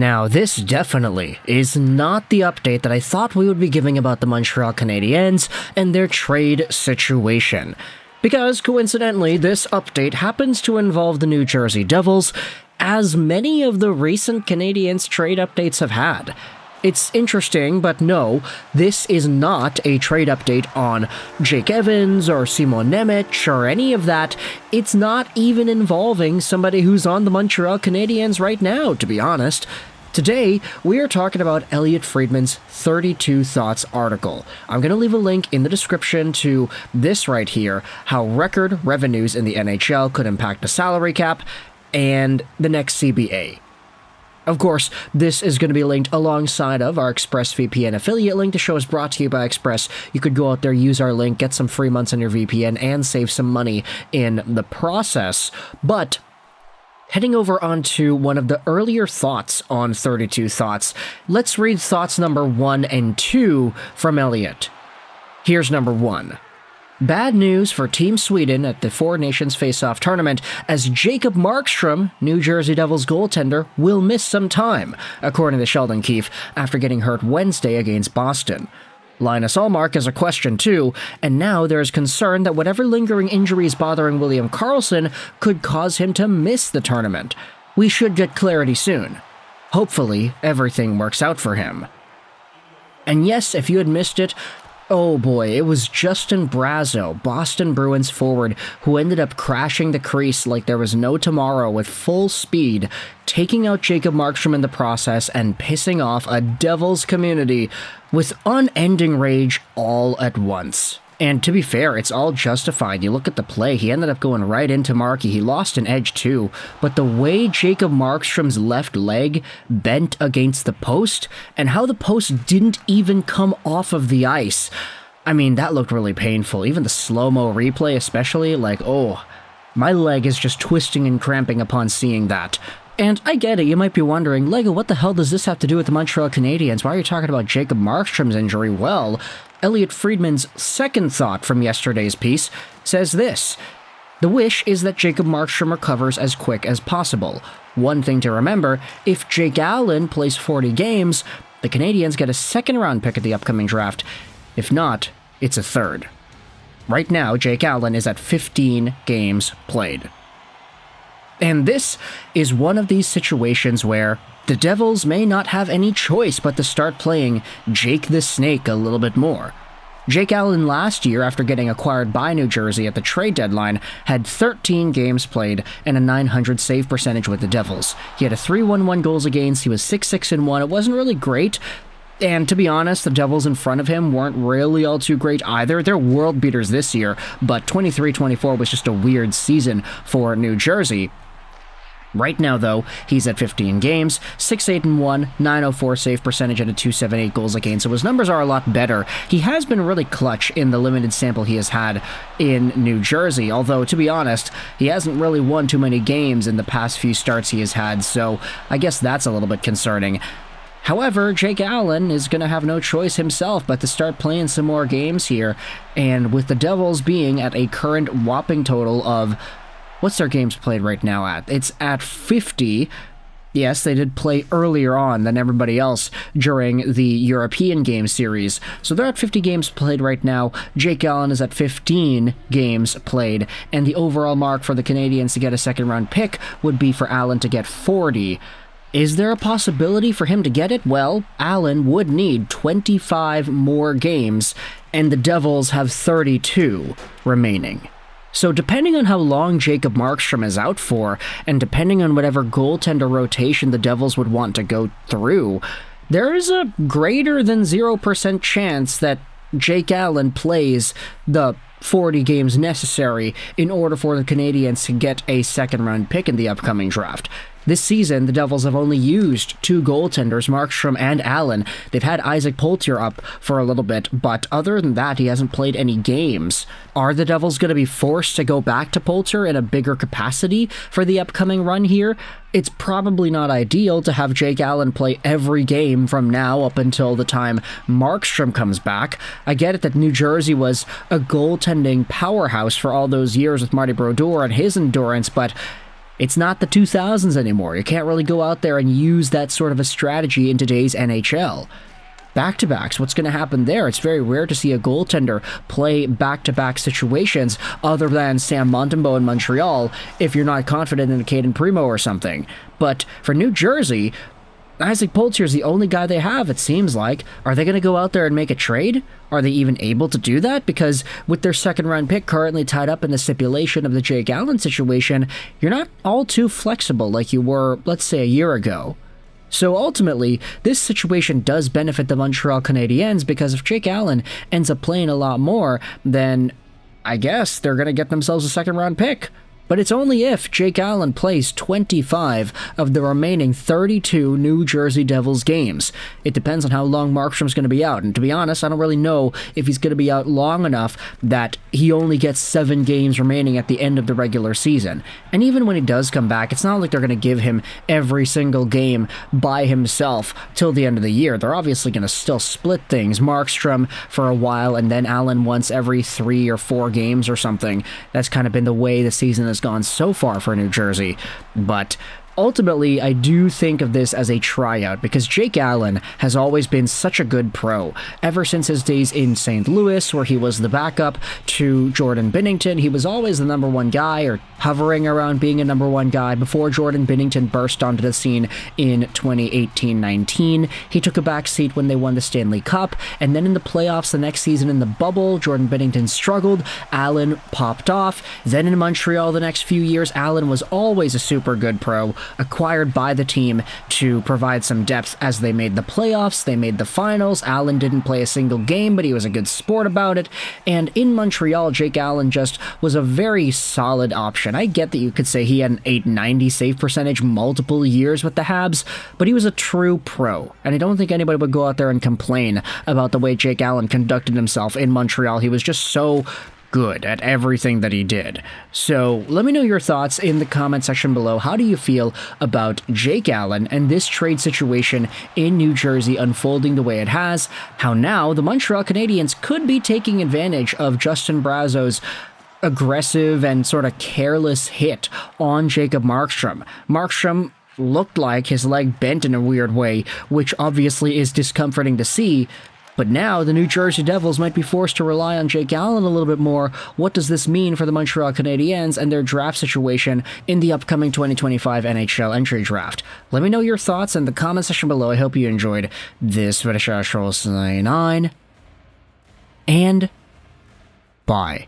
Now, this definitely is not the update that I thought we would be giving about the Montreal Canadiens and their trade situation. Because, coincidentally, this update happens to involve the New Jersey Devils, as many of the recent Canadiens trade updates have had. It's interesting, but no, this is not a trade update on Jake Evans or Simon Nemec or any of that. It's not even involving somebody who's on the Montreal Canadiens right now, to be honest. Today, we are talking about Elliotte Friedman's 32 Thoughts article. I'm going to leave a link in the description to this right here, how record revenues in the NHL could impact the salary cap and the next CBA. Of course, this is going to be linked alongside of our ExpressVPN affiliate link. The show is brought to you by Express. You could go out there, use our link, get some free months on your VPN, and save some money in the process. But heading over onto one of the earlier thoughts on 32 Thoughts, let's read thoughts number 1 and 2 from Elliotte. Here's number 1. Bad news for Team Sweden at the Four Nations Face-Off Tournament, as Jacob Markstrom, New Jersey Devils goaltender, will miss some time, according to Sheldon Keefe, after getting hurt Wednesday against Boston. Linus Ullmark is a question too, and now there is concern that whatever lingering injuries bothering William Karlsson could cause him to miss the tournament. We should get clarity soon. Hopefully, everything works out for him. And yes, if you had missed it, oh boy, it was Justin Brazeau, Boston Bruins forward, who ended up crashing the crease like there was no tomorrow with full speed, taking out Jacob Markstrom in the process and pissing off a Devils community with unending rage all at once. And to be fair, it's all justified. You look at the play, he ended up going right into Markey. He lost an edge too, but the way Jacob Markstrom's left leg bent against the post, and how the post didn't even come off of the ice, I mean, that looked really painful. Even the slow-mo replay especially, like, oh, my leg is just twisting and cramping upon seeing that. And I get it, you might be wondering, Lego, what the hell does this have to do with the Montreal Canadiens? Why are you talking about Jacob Markstrom's injury? Well, Elliotte Friedman's second thought from yesterday's piece says this: the wish is that Jacob Markstrom recovers as quick as possible. One thing to remember, if Jake Allen plays 40 games, the Canadiens get a second-round pick at the upcoming draft. If not, it's a third. Right now, Jake Allen is at 15 games played. And this is one of these situations where the Devils may not have any choice but to start playing Jake the Snake a little bit more. Jake Allen last year, after getting acquired by New Jersey at the trade deadline, had 13 games played and a .900 save percentage with the Devils. He had a .311 goals against, he was 6-6-1, it wasn't really great, and to be honest, the Devils in front of him weren't really all too great either. They're world beaters this year, but 23-24 was just a weird season for New Jersey. Right now, though, he's at 15 games, 6-8-1, .904 save percentage, and a .278 goals against, so his numbers are a lot better. He has been really clutch in the limited sample he has had in New Jersey, although, to be honest, he hasn't really won too many games in the past few starts he has had, so I guess that's a little bit concerning. However, Jake Allen is going to have no choice himself but to start playing some more games here, and with the Devils being at a current whopping total of, what's their games played right now at? It's at 50. Yes, they did play earlier on than everybody else during the European game series. So they're at 50 games played right now. Jake Allen is at 15 games played. And the overall mark for the Canadiens to get a second-round pick would be for Allen to get 40. Is there a possibility for him to get it? Well, Allen would need 25 more games, and the Devils have 32 remaining. So depending on how long Jacob Markstrom is out for, and depending on whatever goaltender rotation the Devils would want to go through, there is a greater than 0% chance that Jake Allen plays the 40 games necessary in order for the Canadiens to get a second-round pick in the upcoming draft. This season, the Devils have only used two goaltenders, Markstrom and Allen. They've had Isaac Poultier up for a little bit, but other than that, he hasn't played any games. Are the Devils going to be forced to go back to Poultier in a bigger capacity for the upcoming run here? It's probably not ideal to have Jake Allen play every game from now up until the time Markstrom comes back. I get it that New Jersey was a goaltending powerhouse for all those years with Marty Brodeur and his endurance, but It's not the 2000s anymore. You can't really go out there and use that sort of a strategy in today's NHL. Back-to-backs, what's going to happen there? It's very rare to see a goaltender play back-to-back situations other than Sam Montembeault in Montreal if you're not confident in a Cayden Primo or something. But for New Jersey, Isaac Poultier is the only guy they have, it seems like. Are they going to go out there and make a trade? Are they even able to do that? Because with their second-round pick currently tied up in the stipulation of the Jake Allen situation, you're not all too flexible like you were, let's say, a year ago. So ultimately, this situation does benefit the Montreal Canadiens because if Jake Allen ends up playing a lot more, then I guess they're going to get themselves a second-round pick. But it's only if Jake Allen plays 25 of the remaining 32 New Jersey Devils games. It depends on how long Markstrom's going to be out, and to be honest, I don't really know if he's going to be out long enough that he only gets 7 games remaining at the end of the regular season. And even when he does come back, it's not like they're going to give him every single game by himself till the end of the year. They're obviously going to still split things. Markstrom for a while, and then Allen once every 3 or 4 games or something. That's kind of been the way the season has gone so far for New Jersey, but ultimately, I do think of this as a tryout because Jake Allen has always been such a good pro. Ever since his days in St. Louis, where he was the backup to Jordan Binnington, he was always the number one guy or hovering around being a number one guy before Jordan Binnington burst onto the scene in 2018-19. He took a back seat when they won the Stanley Cup, and then in the playoffs the next season in the bubble, Jordan Binnington struggled, Allen popped off. Then in Montreal the next few years, Allen was always a super good pro, acquired by the team to provide some depth as they made the playoffs, they made the finals. Allen didn't play a single game, but he was a good sport about it. And in Montreal, Jake Allen just was a very solid option. I get that you could say he had an 890 save percentage multiple years with the Habs, but he was a true pro. And I don't think anybody would go out there and complain about the way Jake Allen conducted himself in Montreal. He was just so good at everything that he did. So let me know your thoughts in the comment section below. How do you feel about Jake Allen and this trade situation in New Jersey unfolding the way it has? How now the Montreal Canadiens could be taking advantage of Justin Brazeau's aggressive and sort of careless hit on Jacob Markstrom. Markstrom looked like his leg bent in a weird way, which obviously is discomforting to see. But now the New Jersey Devils might be forced to rely on Jake Allen a little bit more. What does this mean for the Montreal Canadiens and their draft situation in the upcoming 2025 NHL Entry Draft? Let me know your thoughts in the comment section below. I hope you enjoyed this video. And bye.